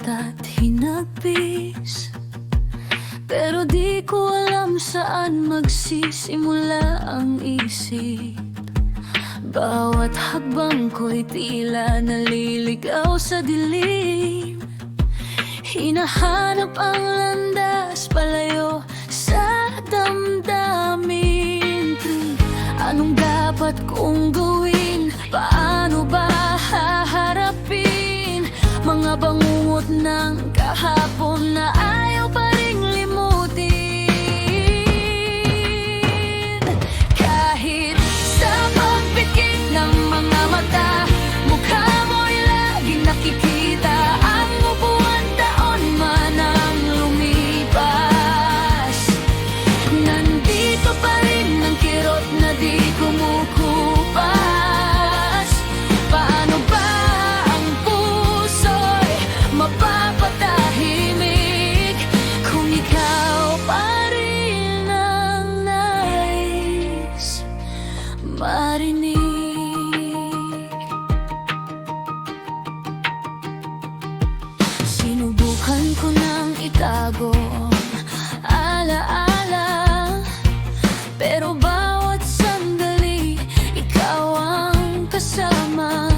mata't hinagpis, pero di ko alam saan magsisimula ang isip. Bawat hakbang ko'y tila naliligaw sa dilim. Hinahanap ang landas palayo sa damdamin. Anong dapat kong gawin? Paano ba haharapin mga bangungot ng kahapon na ayaw pa ring limutin? Kahit sa pagpikit ng mga mata, mukha mo'y laging nakikita. Ang upuan taon man ang lumipas, nandito pa rin ang kirot na di kumukupas. Paano ba ang puso'y mapapatahimik kung ikaw pa rin ang nais marinig? Sinubukan ko nang itago alaala, pero bawat sandali ikaw ang kasama.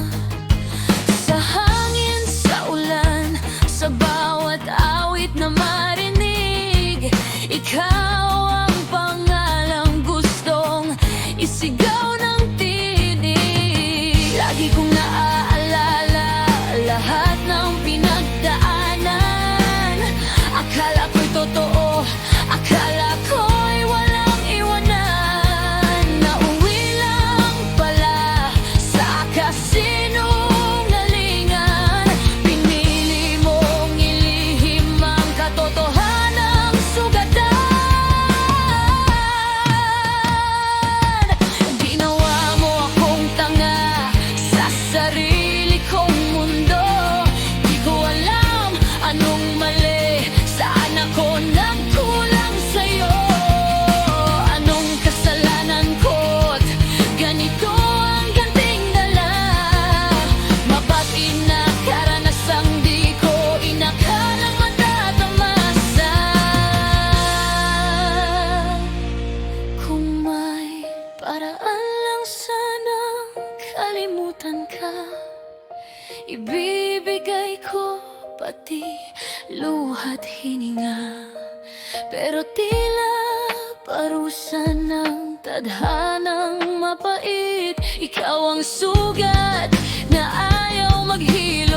Sa hangin, sa ulan, sa bawat awit na marinig, ikaw ang pangalang gustong isigaw ng tinig. Lagi kong naaalala lahat ng pinagdaanan. Akala ko'y totoo, akala ko'y walang iwanan. Nauwi lang pala sa kasinungalingan. Pinili mong ilihim ang katotohanang sugatan. Ginawa mo akong tanga sa sarili kong mundo. Di ko alam anong mali, saan ako nagkulang sa'yo. Anong kasalanan ko't ganito ang ganting dala? Mabati na karanasang di ko inakalang matatamasa. Kung may paraan lang sanang kalimutan ka, ibibigay ko pati luha't hininga. Pero tila parusa ng tadhanang mapait, ikaw ang sugat na ayaw maghilom.